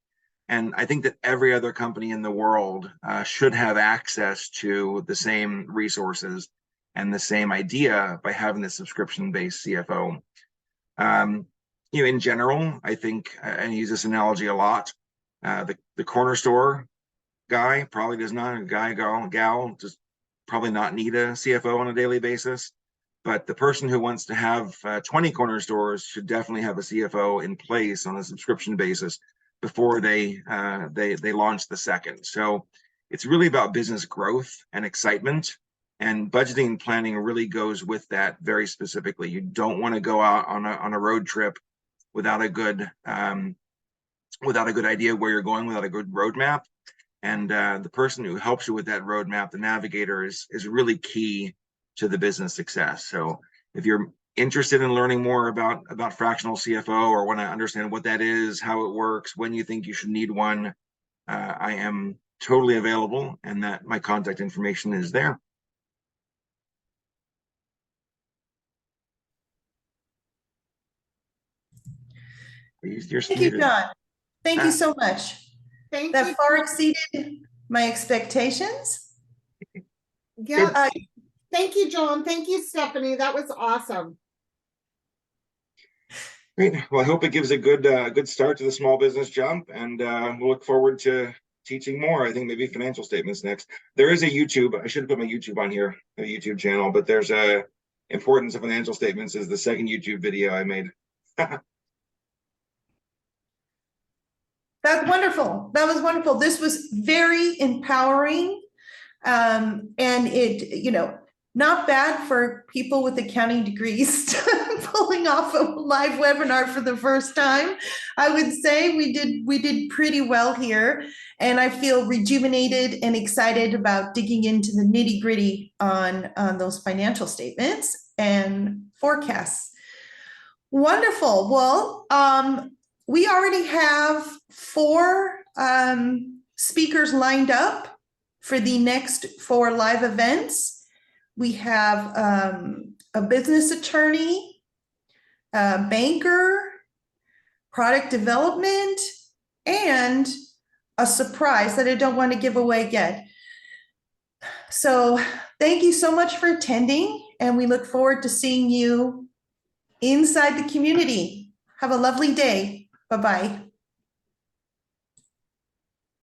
And I think that every other company in the world should have access to the same resources and the same idea by having the subscription-based CFO. You know, in general, I think, and I use this analogy a lot, the corner store guy probably does not, gal, just probably not need a CFO on a daily basis. But the person who wants to have 20 corner stores should definitely have a CFO in place on a subscription basis before they launch the second. So it's really about business growth and excitement, and budgeting and planning really goes with that very specifically. You don't want to go out on a road trip without a good idea where you're going, without a good roadmap. And the person who helps you with that roadmap, the navigator, is really key to the business success. So if you're interested in learning more about fractional CFO, or want to understand what that is, how it works, when you think you should need one, I am totally available, and that my contact information is there. Thank you, John. Thank you so much. Thank you. That far exceeded my expectations. Yeah. Uh, Thank you, John. Thank you, Stephanie. That was awesome. Great. Well, I hope it gives a good start to the small business jump, and we'll look forward to teaching more. I think maybe financial statements next. There is a YouTube. I should have put my YouTube on here, a YouTube channel, but there's a importance of financial statements is the second YouTube video I made. That's wonderful. That was wonderful. This was very empowering. And not bad for people with accounting degrees pulling off a live webinar for the first time. I would say we did pretty well here, and I feel rejuvenated and excited about digging into the nitty-gritty on those financial statements and forecasts. Wonderful. Well, we already have 4 speakers lined up for the next 4 live events. We have a business attorney, a banker, product development, and a surprise that I don't want to give away yet. So thank you so much for attending, and we look forward to seeing you inside the community. Have a lovely day. Bye-bye.